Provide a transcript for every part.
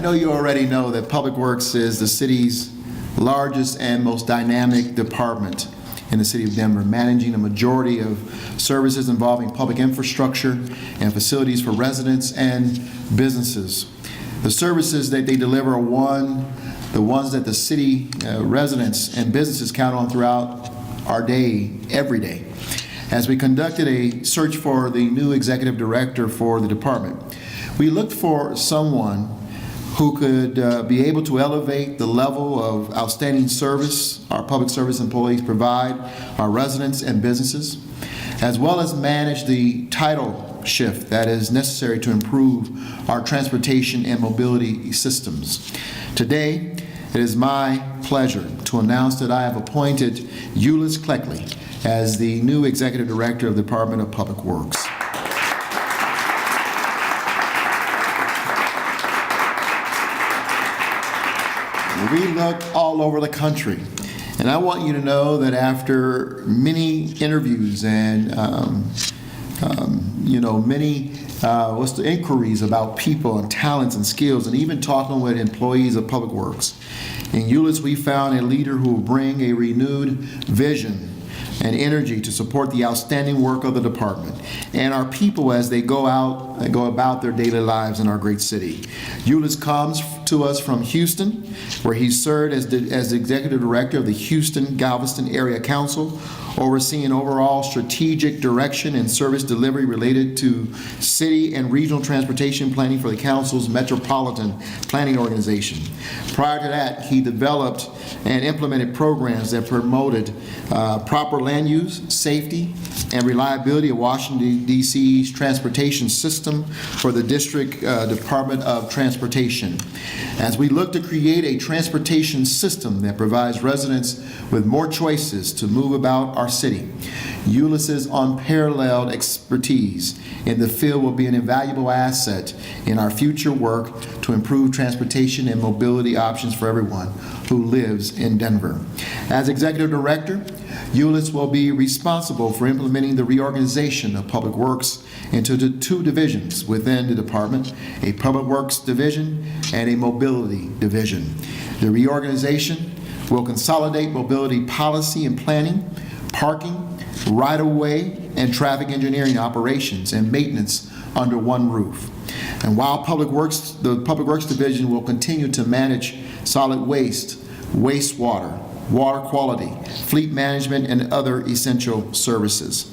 know you already know that Public Works is the city's largest and most dynamic department in the city of Denver, managing a majority of services involving public infrastructure and facilities for residents and businesses. The services that they deliver are the ones that the city residents and businesses count on throughout our day, every day. As we conducted a search for the new executive director for the department, we looked for someone who could be able to elevate the level of outstanding service our public service employees provide our residents and businesses, as well as manage the tidal shift that is necessary to improve our transportation and mobility systems. Today, it is my pleasure to announce that I have appointed Eulois Cleckley as the new Executive Director of the Department of Public Works. We looked all over the country, and I want you to know that after many interviews and many inquiries about people and talents and skills, and even talking with employees of Public Works, in Eulois we found a leader who will bring a renewed vision and energy to support the outstanding work of the department and our people as they go out and go about their daily lives in our great city. Eulois comes to us from Houston, where he served as the executive director of the Houston-Galveston Area Council, overseeing overall strategic direction and service delivery related to city and regional transportation planning for the council's metropolitan planning organization. Prior to that, he developed and implemented programs that promoted proper land use, safety, and reliability of Washington, D.C.'s transportation system for the District Department of Transportation. As we look to create a transportation system that provides residents with more choices to move about our city, Eulois's unparalleled expertise in the field will be an invaluable asset in our future work to improve transportation and mobility options for everyone who lives in Denver. As Executive Director, Eulois will be responsible for implementing the reorganization of Public Works into the two divisions within the department, a Public Works division and a Mobility division. The reorganization will consolidate mobility policy and planning, parking, right-of-way, and traffic engineering operations and maintenance under one roof. And while the Public Works division will continue to manage solid waste, wastewater, water quality, fleet management, and other essential services.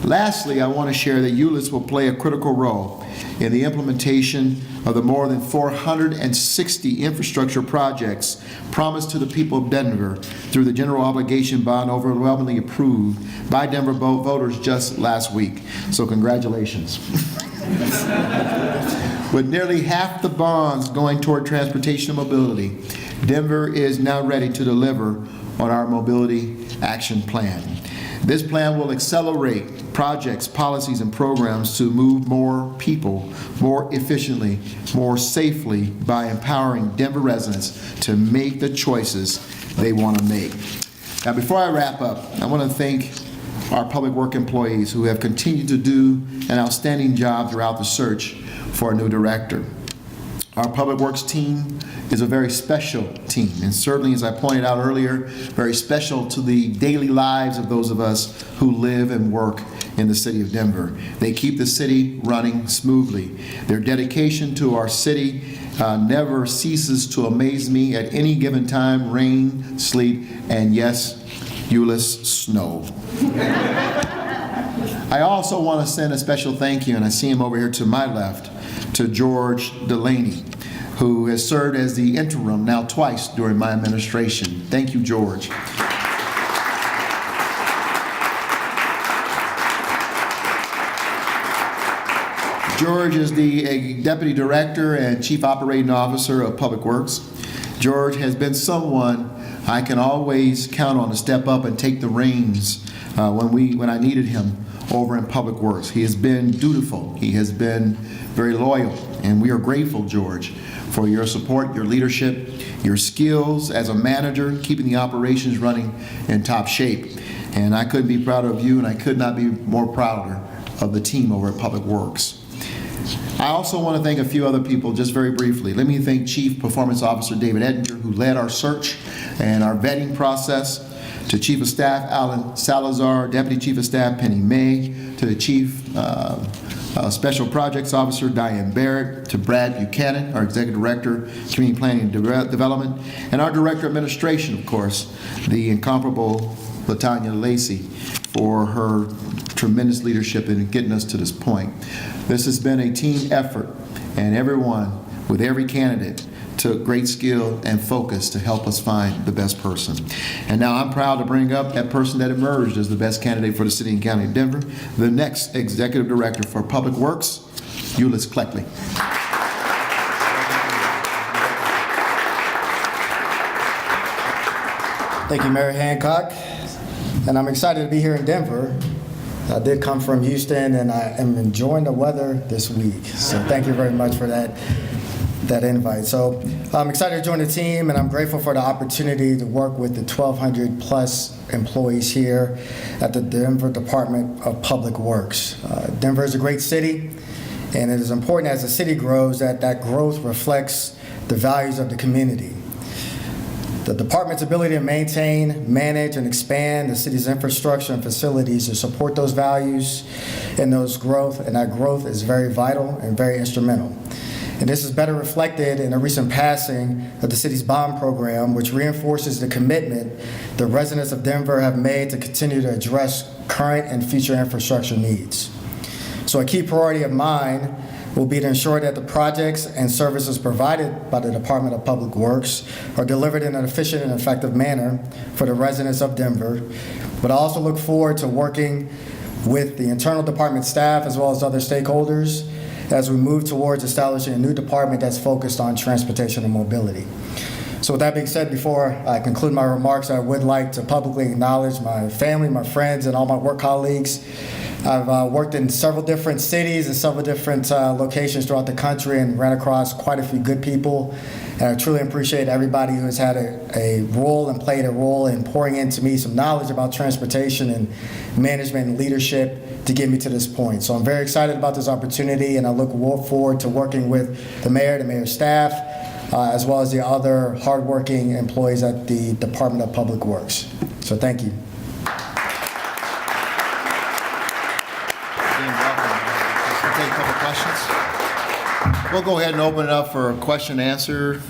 Lastly, I want to share that Eulois will play a critical role in the implementation of the more than 460 infrastructure projects promised to the people of Denver through the general obligation bond overwhelmingly approved by Denver voters just last week. So congratulations. With nearly half the bonds going toward transportation and mobility, Denver is now ready to deliver on our mobility action plan. This plan will accelerate projects, policies, and programs to move more people more efficiently, more safely by empowering Denver residents to make the choices they want to make. Now, before I wrap up, I want to thank our public work employees who have continued to do an outstanding job throughout the search for a new director. Our Public Works team is a very special team, and certainly, as I pointed out earlier, very special to the daily lives of those of us who live and work in the city of Denver. They keep the city running smoothly. Their dedication to our city never ceases to amaze me at any given time, rain, sleet, and yes, Eulois, snow. I also want to send a special thank you, and I see him over here to my left, to George Delaney, who has served as the interim now twice during my administration. Thank you, George. George is the Deputy Director and Chief Operating Officer of Public Works. George has been someone I can always count on to step up and take the reins when I needed him over in Public Works. He has been dutiful. He has been very loyal, and we are grateful, George, for your support, your leadership, your skills as a manager, keeping the operations running in top shape. And I couldn't be prouder of you, and I could not be more prouder of the team over at Public Works. I also want to thank a few other people, just very briefly. Let me thank Chief Performance Officer David Ettinger, who led our search and our vetting process, to Chief of Staff Alan Salazar, Deputy Chief of Staff Penny May, to the Chief Special Projects Officer Diane Barrett, to Brad Buchanan, our Executive Director, Community Planning and Development, and our Director of Administration, of course, the incomparable LaTanya Lacey, for her tremendous leadership in getting us to this point. This has been a team effort, and everyone, with every candidate, took great skill and focus to help us find the best person. And now I'm proud to bring up that person that emerged as the best candidate for the City and County of Denver, the next Executive Director for Public Works, Eulois Cleckley. Thank you, Mayor Hancock. And I'm excited to be here in Denver. I did come from Houston, and I am enjoying the weather this week. So thank you very much for that invite. So I'm excited to join the team, and I'm grateful for the opportunity to work with the 1,200 plus employees here at the Denver Department of Public Works. Denver is a great city, and it is important as the city grows that growth reflects the values of the community. The department's ability to maintain, manage, and expand the city's infrastructure and facilities to support those values and that growth is very vital and very instrumental. And this is better reflected in a recent passing of the city's bond program, which reinforces the commitment the residents of Denver have made to continue to address current and future infrastructure needs. So a key priority of mine will be to ensure that the projects and services provided by the Department of Public Works are delivered in an efficient and effective manner for the residents of Denver. But I also look forward to working with the internal department staff as well as other stakeholders as we move towards establishing a new department that's focused on transportation and mobility. So with that being said, before I conclude my remarks, I would like to publicly acknowledge my family, my friends, and all my work colleagues. I've worked in several different cities and several different locations throughout the country and ran across quite a few good people. And I truly appreciate everybody who has had a role and played a role in pouring into me some knowledge about transportation and management and leadership to get me to this point. So I'm very excited about this opportunity, and I look forward to working with the mayor's staff, as well as the other hardworking employees at the Department of Public Works. So thank you. Take a couple questions. We'll go ahead and open it up for question and answer,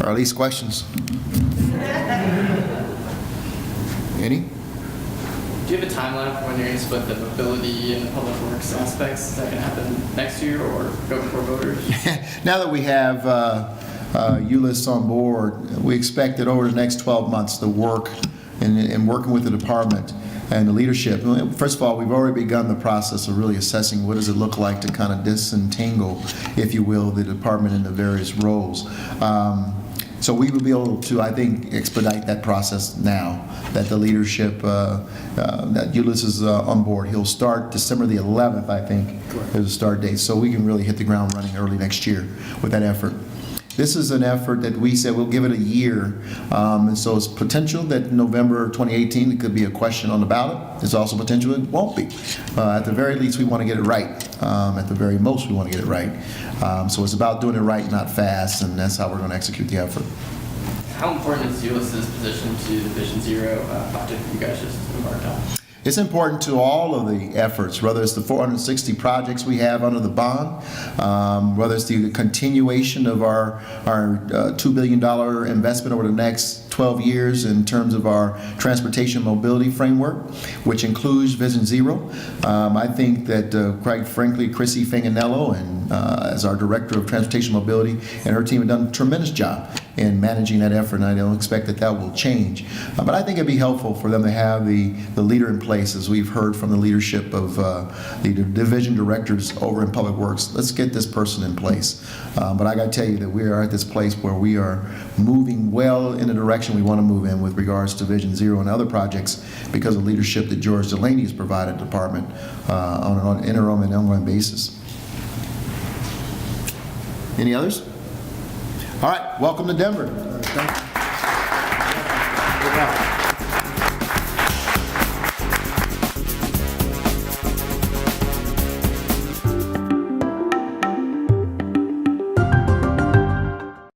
or at least questions. Any? Do you have a timeline for when you're going to split the mobility and the public works aspects? Is that going to happen next year or go before voters? Now that we have Eulois on board, we expect that over the next 12 months, the work in working with the department and the leadership. First of all, we've already begun the process of really assessing what does it look like to kind of disentangle, if you will, the department in the various roles. So we will be able to, I think, expedite that process now that the leadership, that Eulois is on board. He'll start December the 11th, I think, is the start date. So we can really hit the ground running early next year with that effort. This is an effort that we said we'll give it a year, and so it's potential that November 2018 it could be a question on the ballot. There's also potential it won't be. At the very least, we want to get it right. At the very most, we want to get it right. So it's about doing it right, not fast, and that's how we're going to execute the effort. How important is Eulois' position to the Vision Zero project that you guys just embarked on? It's important to all of the efforts, whether it's the 460 projects we have under the bond, whether it's the continuation of our $2 billion investment over the next 12 years in terms of our transportation mobility framework, which includes Vision Zero. I think that, quite frankly, Chrissy Fanganello, and as our Director of Transportation Mobility, and her team have done a tremendous job in managing that effort, and I don't expect that will change. But I think it'd be helpful for them to have the leader in place, as we've heard from the leadership of the division directors over in Public Works. Let's get this person in place. But I got to tell you that we are at this place where we are moving well in the direction we want to move in with regards to Vision Zero and other projects because of leadership that George Delaney has provided the department on an interim and ongoing basis. Any others? All right, welcome to Denver. Thank you.